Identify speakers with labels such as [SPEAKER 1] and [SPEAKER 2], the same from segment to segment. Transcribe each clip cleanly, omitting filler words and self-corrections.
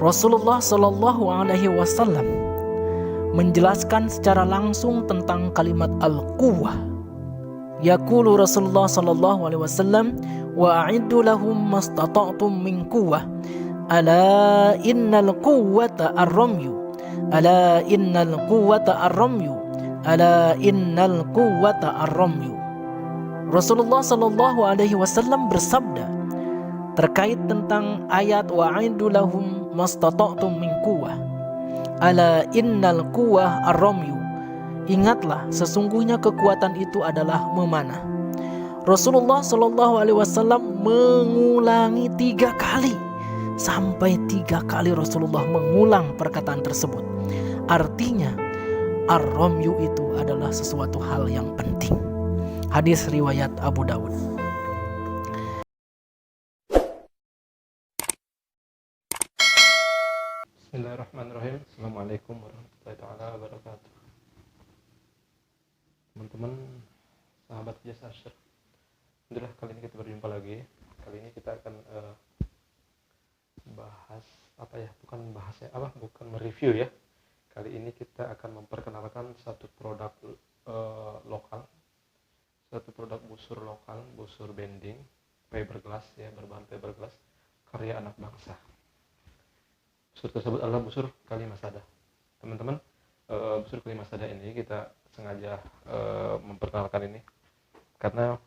[SPEAKER 1] Rasulullah Shallallahu Alaihi Wasallam menjelaskan secara langsung tentang kalimat al-quwwah. Yaqulu Rasulullah Shallallahu Alaihi Wasallam, wa a'iddu lahum mastata'tum min quwwah, ala innal quwwata ar-ramyu, ala innal quwwata ar-ramyu, ala innal quwwata ar-ramyu. Rasulullah Shallallahu Alaihi Wasallam bersabda terkait tentang ayat wa a'iddu lahum mastata'tum min quwwah, ala innal quwwah ar-ramyu. Ingatlah, sesungguhnya kekuatan itu adalah memanah. Rasulullah Shallallahu Alaihi Wasallam mengulangi 3 kali, sampai 3 kali Rasulullah mengulang perkataan tersebut. Artinya ar-ramyu itu adalah sesuatu hal yang penting. Hadis riwayat Abu Dawud.
[SPEAKER 2] Bismillahirrahmanirrahim. Assalamualaikum warahmatullahi wabarakatuh. Teman-teman, sahabat Jasa Asyr, alhamdulillah kali ini kita berjumpa lagi. Kali ini kita akan bahas bukan mereview ya. Kali ini kita akan memperkenalkan satu produk lokal, satu produk busur lokal, busur bending fiberglass ya, berbahan fiberglass karya anak bangsa. Busur tersebut adalah busur Kalimasada. Teman-teman, busur Kalimasada ini kita sengaja memperkenalkan ini karena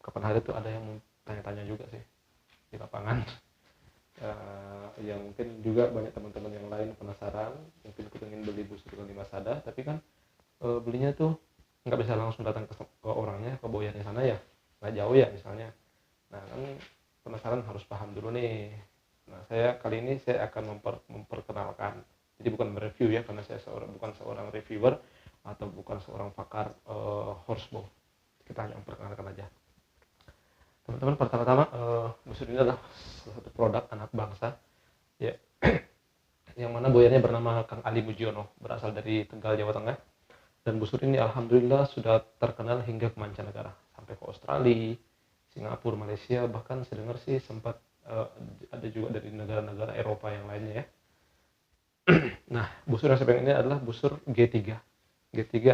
[SPEAKER 2] kapan hari itu ada yang tanya-tanya juga sih di lapangan. Yang mungkin juga banyak teman-teman yang lain penasaran, mungkin ingin beli busur Kalimasada, tapi kan belinya tuh nggak bisa langsung datang ke orangnya, ke boyannya sana ya, nggak jauh ya misalnya. Nah kan penasaran, harus paham dulu nih. Nah kali ini saya akan memperkenalkan, jadi bukan mereview ya, karena saya bukan seorang reviewer atau bukan seorang pakar horsebow. Kita hanya memperkenalkan aja. Teman-teman, pertama-tama busur ini adalah salah satu produk anak bangsa ya, yang mana boyannya bernama Kang Ali Mujiono, berasal dari Tegal, Jawa Tengah. Dan busur ini alhamdulillah sudah terkenal hingga ke mancanegara, sampai ke Australia, Singapura, Malaysia, bahkan saya dengar sih sempat ada juga dari negara-negara Eropa yang lainnya ya. Nah, busur yang saya pegang ini adalah busur G3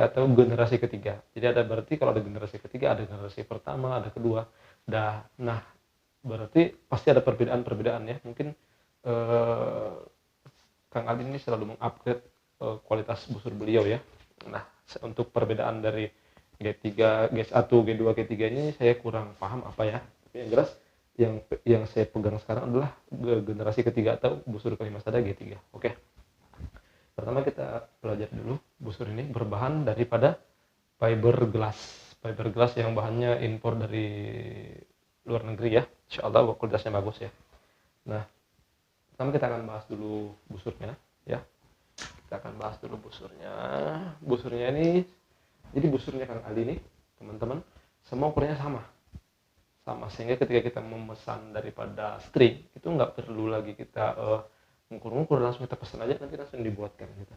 [SPEAKER 2] atau generasi ketiga. Jadi ada, berarti kalau ada generasi ketiga, ada generasi pertama, ada kedua. Nah, berarti pasti ada perbedaan ya. Mungkin Kang Ali ini selalu mengupgrade kualitas busur beliau ya. Nah, untuk perbedaan dari G3, G1, G2, G3 ini saya kurang paham apa ya. Tapi yang jelas yang saya pegang sekarang adalah generasi ketiga atau busur Kalimasada G3. Oke. Pertama kita belajar dulu, busur ini berbahan daripada fiberglass yang bahannya impor dari luar negeri ya. Insyaallah kualitasnya bagus ya. Nah, pertama kita akan bahas dulu busurnya ya. Kita akan bahas dulu busurnya. Busurnya ini, jadi busurnya Kang Ali ini, teman-teman, semua ukurannya sama, sehingga ketika kita memesan daripada string itu nggak perlu lagi kita ngukur-ngukur, langsung kita pesan aja, nanti langsung dibuatkan gitu.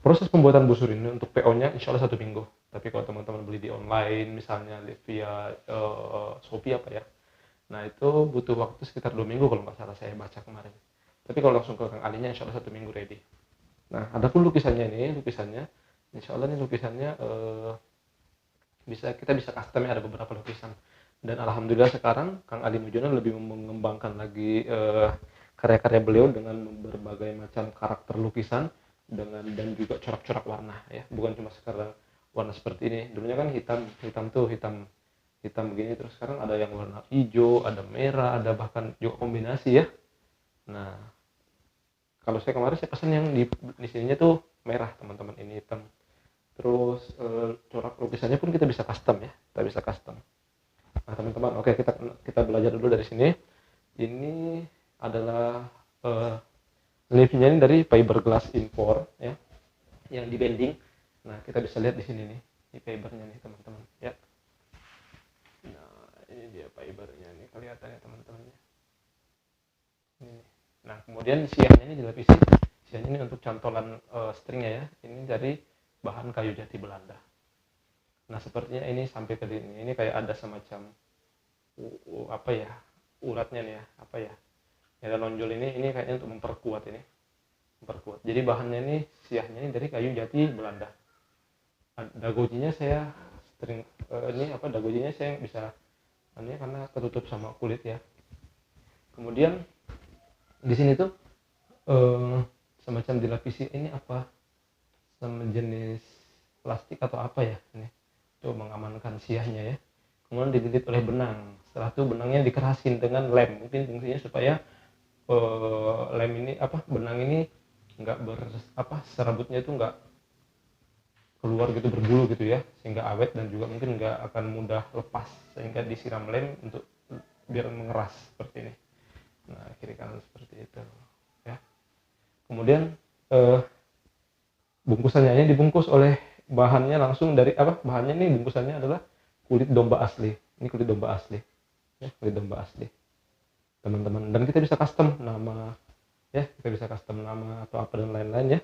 [SPEAKER 2] Proses pembuatan busur ini untuk PO-nya insya Allah 1 minggu. Tapi kalau teman-teman beli di online, misalnya via Shopee apa ya, nah itu butuh waktu sekitar 2 minggu kalau nggak salah saya baca kemarin. Tapi kalau langsung ke Kang Ali-nya insya Allah 1 minggu ready. Nah, ada pun lukisannya, insya Allah ini lukisannya kita bisa custom ya, ada beberapa lukisan. Dan alhamdulillah sekarang Kang Ali Mujiono lebih mengembangkan lagi karya-karya beliau dengan berbagai macam karakter lukisan dan juga corak-corak warna ya, bukan cuma sekarang warna seperti ini. Dulunya kan hitam begini, terus sekarang ada yang warna hijau, ada merah, ada bahkan juga kombinasi ya. Nah, kalau saya kemarin saya pesan yang di sininya tuh merah, teman-teman, ini hitam. Terus corak lukisannya pun kita bisa custom ya, Nah, teman-teman, oke, kita belajar dulu dari sini. Ini adalah sleeve-nya ini dari fiberglass impor ya, yang di bending. Nah, kita bisa lihat di sini nih, ini fibernya nih, teman-teman ya. Nah, ini dia fibernya nih, kelihatan ya teman-teman ya. Ini. Nah, kemudian siangnya ini dilapisi. Siangnya ini untuk cantolan stringnya ya. Ini dari bahan kayu jati Belanda. Nah, sepertinya ini sampai ke ini kayak ada semacam uratnya nih ya, yang nonjol ini kayaknya untuk memperkuat. Jadi bahannya ini, siahnya ini dari kayu jati Belanda. Dagojinya saya sering dagojinya saya bisa ini karena ketutup sama kulit ya. Kemudian di sini tuh semacam dilapisi ini apa, sama jenis plastik atau apa ya ini untuk mengamankan siahnya ya. Kemudian dililit oleh benang. Setelah itu benangnya dikerasin dengan lem, mungkin fungsinya supaya benang ini nggak serabutnya itu nggak keluar gitu, berbulu gitu ya, sehingga awet dan juga mungkin nggak akan mudah lepas, sehingga disiram lem untuk biar mengeras seperti ini. Nah, kiri kanan seperti itu ya. Kemudian bungkusannya ini dibungkus oleh bahannya langsung dari bahannya ini, bungkusannya adalah kulit domba asli. Ini kulit domba asli ya, kulit domba asli teman-teman. Dan kita bisa custom nama ya, kita bisa custom nama atau apa dan lain-lain ya,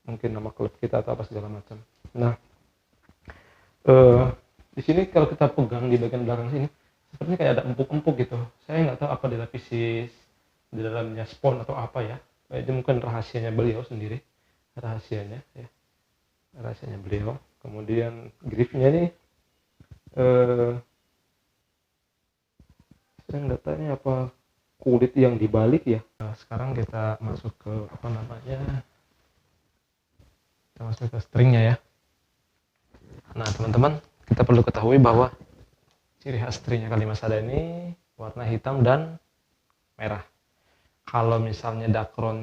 [SPEAKER 2] mungkin nama klub kita atau apa segala macam. Nah, di sini kalau kita pegang di bagian belakang sini sepertinya kayak ada empuk-empuk gitu. Saya nggak tahu apa dilapisi di dalamnya spon atau apa ya. Itu mungkin rahasianya beliau sendiri, rahasianya beliau. Kemudian gripnya ini saya nggak tahu ini apa kulit yang dibalik ya. Nah, sekarang kita masuk ke kita masuk ke stringnya ya. Nah teman-teman, kita perlu ketahui bahwa ciri khas stringnya Kalimasada ini warna hitam dan merah. Kalau misalnya dakron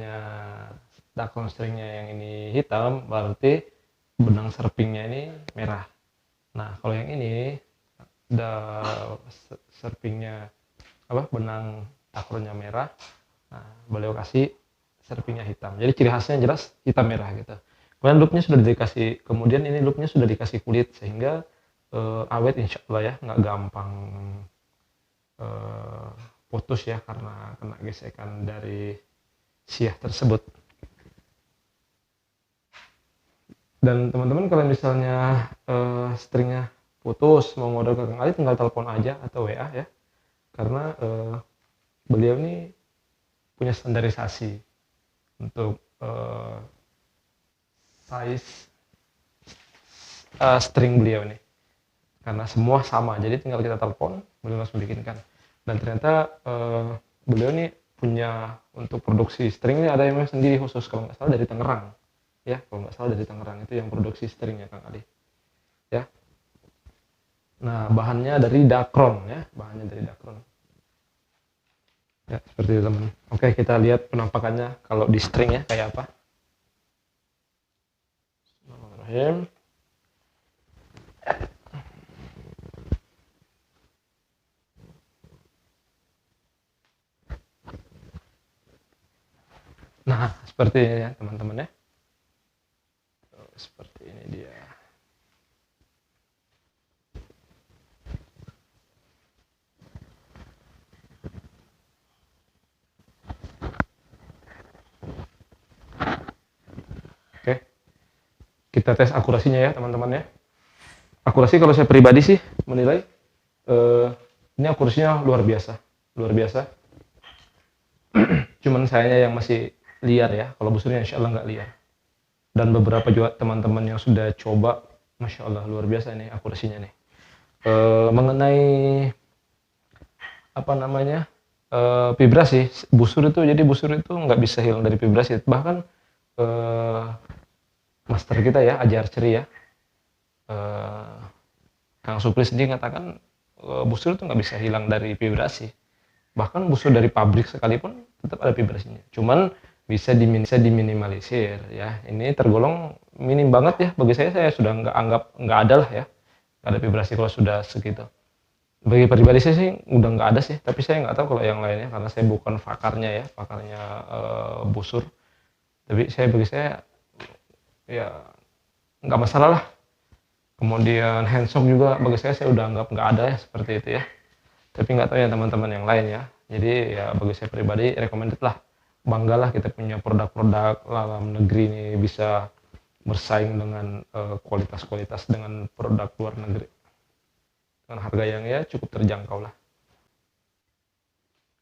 [SPEAKER 2] stringnya yang ini hitam, berarti benang serpingnya ini merah. Nah kalau yang ini serpingnya benang dakronnya merah, nah beliau kasih serpingnya hitam. Jadi ciri khasnya jelas hitam merah gitu. Kemudian loopnya sudah dikasih, sudah dikasih kulit sehingga awet insya Allah ya, nggak gampang putus ya karena kena gesekan dari siah tersebut. Dan teman-teman kalau misalnya stringnya putus mau modal ke Kang Ali, tinggal telepon aja atau WA ya, karena beliau ini punya standarisasi untuk size string beliau nih, karena semua sama, jadi tinggal kita telepon beliau langsung bikinkan. Dan ternyata beliau nih punya untuk produksi string ini ada yang sendiri khusus, kalau nggak salah dari Tangerang ya, itu yang produksi stringnya Kang Ali ya. Nah bahannya dari dakron ya, ya seperti itu teman. Oke, kita lihat penampakannya kalau di string ya kayak apa. Bismillahirrahmanirrahim. Nah seperti ini ya teman-teman ya, seperti ini dia. Oke, kita tes akurasinya ya teman-teman ya. Akurasi kalau saya pribadi sih menilai ini akurasinya luar biasa. Cuman sayanya yang masih liar ya, kalau busurnya insya Allah nggak liar. Dan beberapa juga teman-teman yang sudah coba, masya Allah luar biasa nih akurasinya nih. Mengenai vibrasi busur itu, jadi busur itu nggak bisa hilang dari vibrasi. Bahkan master kita ya, Aji Archery ya, Kang Supri sendiri mengatakan busur itu nggak bisa hilang dari vibrasi. Bahkan busur dari pabrik sekalipun tetap ada vibrasinya. Cuman bisa diminimalisir ya. Ini tergolong minim banget ya. Bagi saya sudah nggak ada lah ya. Nggak ada vibrasi kalau sudah segitu. Bagi pribadi saya sih udah nggak ada sih. Tapi saya nggak tahu kalau yang lainnya karena saya bukan pakarnya busur. Tapi bagi saya ya nggak masalah lah. Kemudian handshock juga bagi saya udah anggap nggak ada ya, seperti itu ya. Tapi nggak tahu ya teman-teman yang lain ya. Jadi ya bagi saya pribadi recommended lah. Banggalah kita punya produk-produk dalam negeri ini bisa bersaing dengan kualitas-kualitas dengan produk luar negeri dengan harga yang ya cukup terjangkau lah.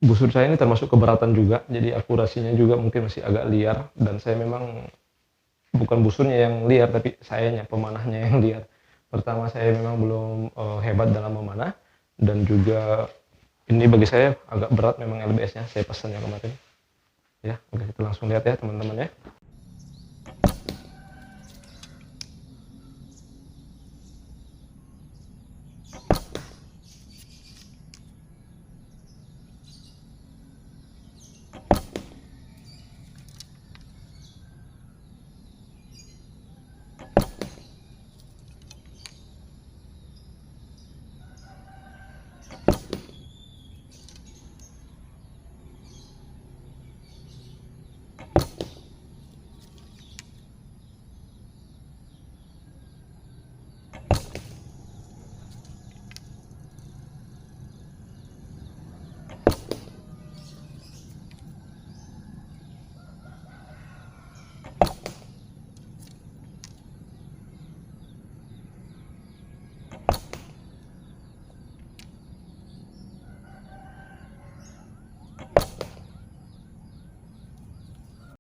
[SPEAKER 2] busur saya ini termasuk keberatan juga, jadi akurasinya juga mungkin masih agak liar, dan saya memang bukan busurnya yang liar, tapi sayanya, pemanahnya yang liar. Pertama, saya memang belum hebat dalam memanah, dan juga ini bagi saya agak berat memang LBS-nya, saya pesan yang kemarin. Ya, oke, kita langsung lihat ya teman-teman ya.